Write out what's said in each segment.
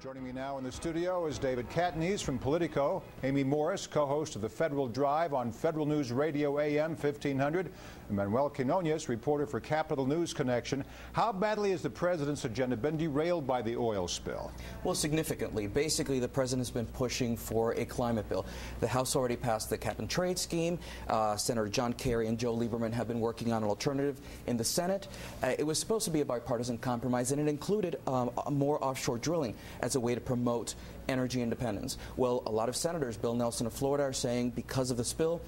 Joining me now in the studio is David Catanese from Politico, Amy Morris, co-host of the Federal Drive on Federal News Radio AM 1500, and Manuel Quinones, reporter for Capital News Connection. How badly has the president's agenda been derailed by the oil spill? Well, significantly. Basically, the president's been pushing for a climate bill. The House already passed the cap-and-trade scheme. Senator John Kerry and Joe Lieberman have been working on an alternative in the Senate. It was supposed to be a bipartisan compromise, and it included more offshore drilling as a way to promote energy independence. Well, a lot of senators, Bill Nelson of Florida, are saying because of the spill,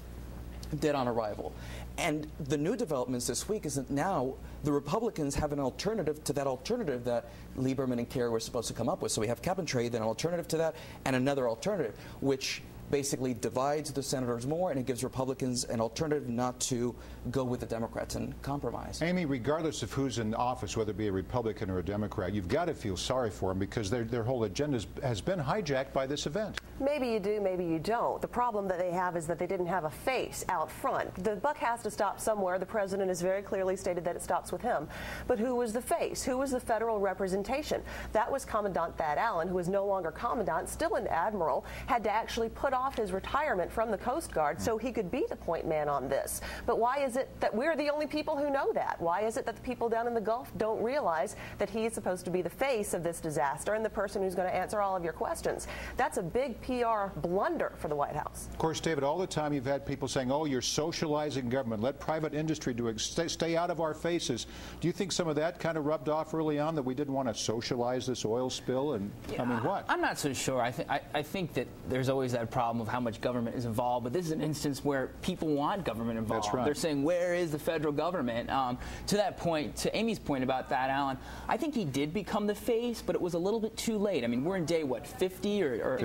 dead on arrival. And the new developments this week is that now the Republicans have an alternative to that alternative that Lieberman and Kerry were supposed to come up with. So we have cap and trade, then an alternative to that, and another alternative, which basically divides the senators more, and it gives Republicans an alternative not to go with the Democrats and compromise. Amy, regardless of who's in office, whether it be a Republican or a Democrat, you've got to feel sorry for them because their whole agenda has been hijacked by this event. Maybe you do, maybe you don't. The problem that they have is that they didn't have a face out front. The buck has to stop somewhere. The president has very clearly stated that it stops with him. But who was the face? Who was the federal representation? That was Commandant Thad Allen, who is no longer commandant, still an admiral, had to actually put off his retirement from the Coast Guard so he could be the point man on this. But why is it that we're the only people who know that? Why is it that the people down in the Gulf don't realize that he is supposed to be the face of this disaster and the person who's going to answer all of your questions? That's a big PR blunder for the White House. Of course, David, all the time you've had people saying, oh, you're socializing government. Let private industry do it. Stay out of our faces. Do you think some of that kind of rubbed off early on, that we didn't want to socialize this oil spill? And yeah, I mean, what? I'm not so sure. I think that there's always that problem of how much government is involved, but this is an instance where people want government involved. That's right. They're saying, where is the federal government? To that point, to Amy's point about Thad Allen, I think he did become the face, but it was a little bit too late. I mean, we're in day, what, 50 or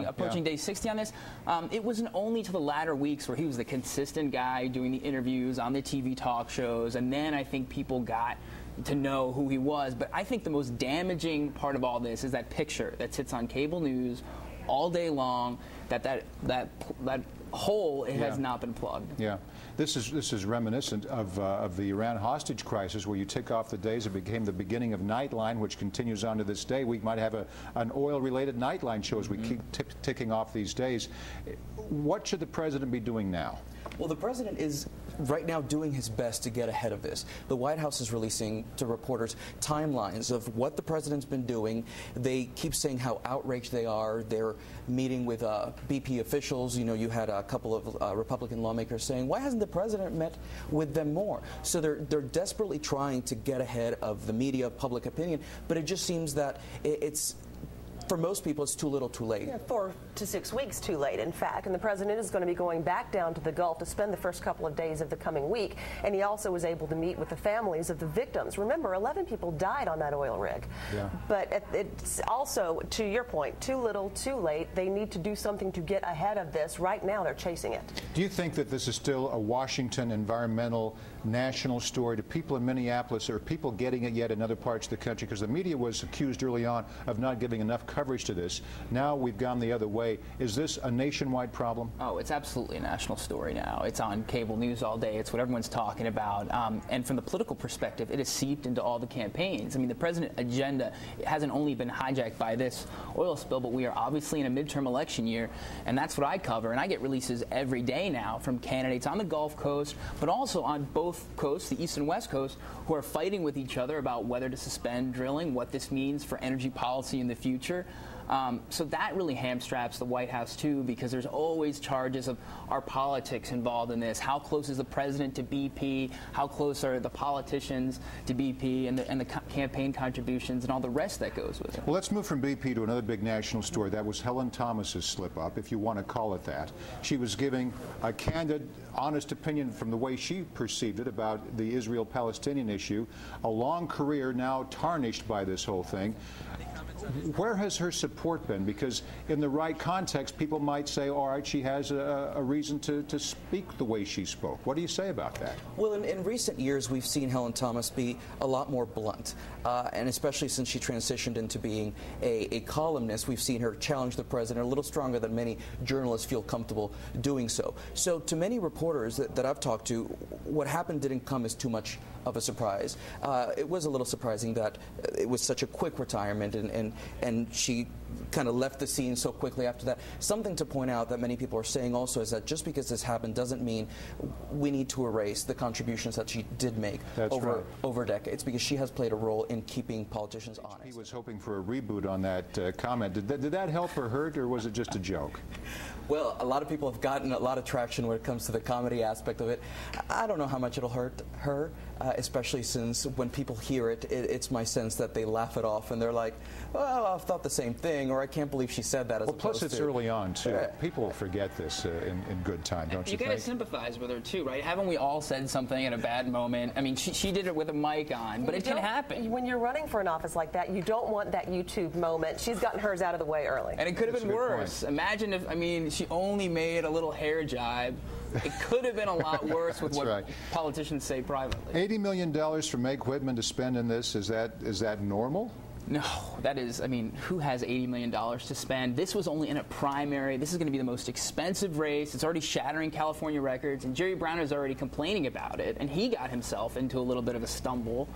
approaching day 60 on this. It wasn't only to the latter weeks where he was the consistent guy doing the interviews on the TV talk shows, and then I think people got to know who he was. But I think the most damaging part of all this is that picture that sits on cable news all day long, that hole has not been plugged. Yeah, this is reminiscent of the Iran hostage crisis, where you tick off the days. It became the beginning of Nightline, which continues on to this day. We might have an oil-related Nightline show as we keep ticking off these days. What should the president be doing now? Well, the president is right now doing his best to get ahead of this. The White House is releasing to reporters timelines of what the president's been doing. They keep saying how outraged they are. They're meeting with BP officials. You know, you had a couple of Republican lawmakers saying, why hasn't the president met with them more? So they're desperately trying to get ahead of the media, public opinion, but it just seems that it's, for most people, it's too little, too late. Yeah, 4 to 6 weeks too late, in fact. And the president is going to be going back down to the Gulf to spend the first couple of days of the coming week. And he also was able to meet with the families of the victims. Remember, 11 people died on that oil rig. Yeah. But it's also, to your point, too little, too late. They need to do something to get ahead of this. Right now, they're chasing it. Do you think that this is still a Washington environmental national story? Do people in Minneapolis, or people getting it yet in other parts of the country? Because the media was accused early on of not giving enough coverage to this. Now we've gone the other way. Is this a nationwide problem? Oh, it's absolutely a national story now. It's on cable news all day. It's what everyone's talking about. And from the political perspective, it has seeped into all the campaigns. I mean, the president's agenda hasn't only been hijacked by this oil spill, but we are obviously in a midterm election year, and that's what I cover. And I get releases every day now from candidates on the Gulf Coast, but also on both coasts, the East and West Coast, who are fighting with each other about whether to suspend drilling, what this means for energy policy in the future. So that really hamstraps the White House, too, because there's always charges of, are politics involved in this? How close is the president to BP? How close are the politicians to BP and the campaign contributions and all the rest that goes with it? Well, let's move from BP to another big national story. That was Helen Thomas's slip-up, if you want to call it that. She was giving a candid, honest opinion from the way she perceived it about the Israel-Palestinian issue. A long career now tarnished by this whole thing. Where has her support been? Because in the right context, people might say, all right, she has a reason to speak the way she spoke. What do you say about that? Well, in recent years, we've seen Helen Thomas be a lot more blunt, and especially since she transitioned into being a columnist, we've seen her challenge the president a little stronger than many journalists feel comfortable doing so. So to many reporters that I've talked to, what happened didn't come as too much of a surprise. It was a little surprising that it was such a quick retirement, and she kind of left the scene so quickly after that. Something to point out that many people are saying also is that just because this happened doesn't mean we need to erase the contributions that she did make over decades, because she has played a role in keeping politicians honest. He was hoping for a reboot on that comment. Did that help or hurt, or was it just a joke? Well, a lot of people have gotten a lot of traction when it comes to the comedy aspect of it. I don't know how much it'll hurt her, especially since when people hear it, it's my sense that they laugh it off and they're like, well, I've thought the same thing, or I can't believe she said that. Plus, it's early on, too. People forget this in good time, don't you think? You got to sympathize with her, too, right? Haven't we all said something at a bad moment? I mean, she did it with a mic on, but it can happen. When you're running for an office like that, you don't want that YouTube moment. She's gotten hers out of the way early. And it could have been worse. Imagine if, I mean, she only made a little hair jibe. It could have been a lot worse with what politicians say privately. $80 million for Meg Whitman to spend in this, is that normal? No, that is, I mean, who has $80 million to spend? This was only in a primary. This is going to be the most expensive race. It's already shattering California records, and Jerry Brown is already complaining about it, and he got himself into a little bit of a stumble,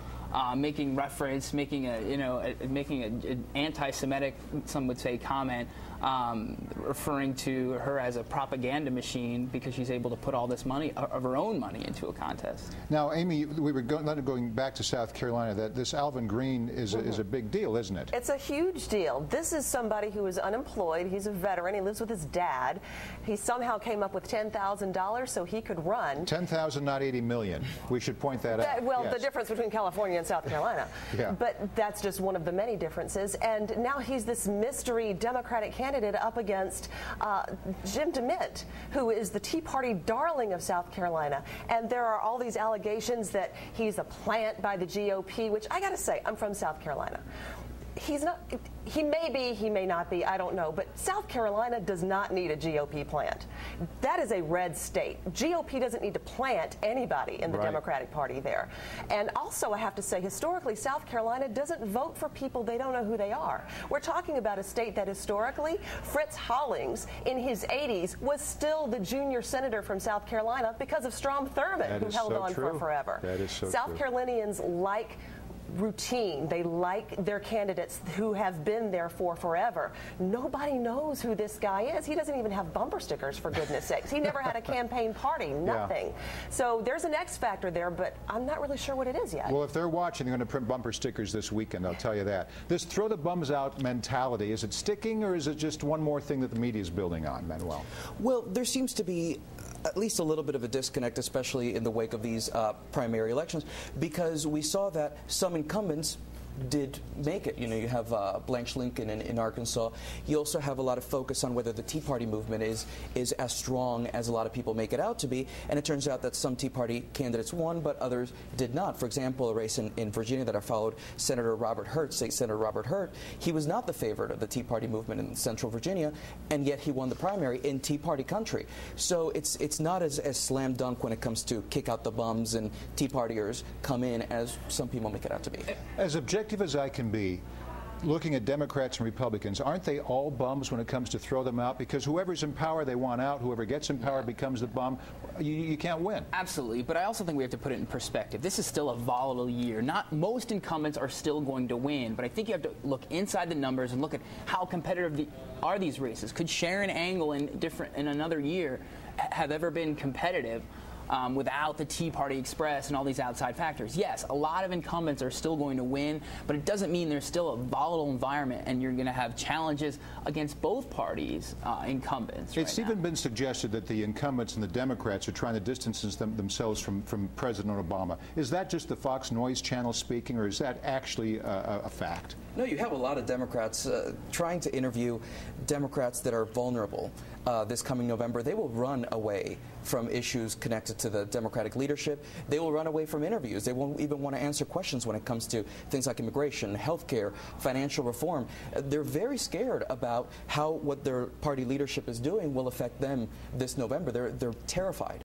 making reference, making an anti-Semitic, some would say, comment, referring to her as a propaganda machine because she's able to put all this money of her own money into a contest. Now, Amy, we were going back to South Carolina. That this Alvin Green is a big deal, isn't it? It's a huge deal. This is somebody who is unemployed. He's a veteran. He lives with his dad. He somehow came up with $10,000 so he could run. 10,000, not 80 million. We should point that out. Well, yes. The difference between California and South Carolina. Yeah. But that's just one of the many differences. And now he's this mystery Democratic candidate up against Jim DeMint, who is the Tea Party darling of South Carolina. And there are all these allegations that he's a plant by the GOP, which I got to say, I'm from South Carolina. He's not. He may be, he may not be, I don't know. But South Carolina does not need a GOP plant. That is a red state. GOP doesn't need to plant anybody in the Democratic Party there. And also, I have to say, historically, South Carolina doesn't vote for people they don't know who they are. We're talking about a state that historically, Fritz Hollings, in his 80s, was still the junior senator from South Carolina because of Strom Thurmond, who held on for forever. That is so South Carolinians like routine. They like their candidates who have been there for forever. Nobody knows who this guy is. He doesn't even have bumper stickers, for goodness sakes. He never had a campaign party, nothing. Yeah. So there's an X factor there, but I'm not really sure what it is yet. Well, if they're watching, they're going to print bumper stickers this weekend, I'll tell you that. This throw the bums out mentality, is it sticking, or is it just one more thing that the media is building on, Manuel? Well, there seems to be at least a little bit of a disconnect, especially in the wake of these primary elections, because we saw that some incumbents did make it. You know, you have Blanche Lincoln in Arkansas. You also have a lot of focus on whether the Tea Party movement is as strong as a lot of people make it out to be, and it turns out that some Tea Party candidates won, but others did not. For example, a race in Virginia that I followed, Senator Robert Hurt, State Senator Robert Hurt, he was not the favorite of the Tea Party movement in Central Virginia, and yet he won the primary in Tea Party country. So it's not as slam dunk when it comes to kick out the bums and Tea Partiers come in as some people make it out to be. As objective as I can be, looking at Democrats and Republicans, aren't they all bums when it comes to throw them out? Because whoever's in power, they want out. Whoever gets in power becomes the bum. You can't win. Absolutely, but I also think we have to put it in perspective. This is still a volatile year. Not most incumbents are still going to win, but I think you have to look inside the numbers and look at how competitive are these races. Could Sharon Angle in another year have ever been competitive? Without the Tea Party Express and all these outside factors. Yes, a lot of incumbents are still going to win, but it doesn't mean there's still a volatile environment and you're going to have challenges against both parties' incumbents. It's even been suggested that the incumbents and the Democrats are trying to distance themselves from President Obama. Is that just the Fox Noise channel speaking, or is that actually a fact? No, you have a lot of Democrats trying to interview Democrats that are vulnerable. This coming November, they will run away from issues connected to the Democratic leadership. They will run away from interviews. They won't even want to answer questions when it comes to things like immigration, health care, financial reform. They're very scared about how what their party leadership is doing will affect them this November. They're terrified.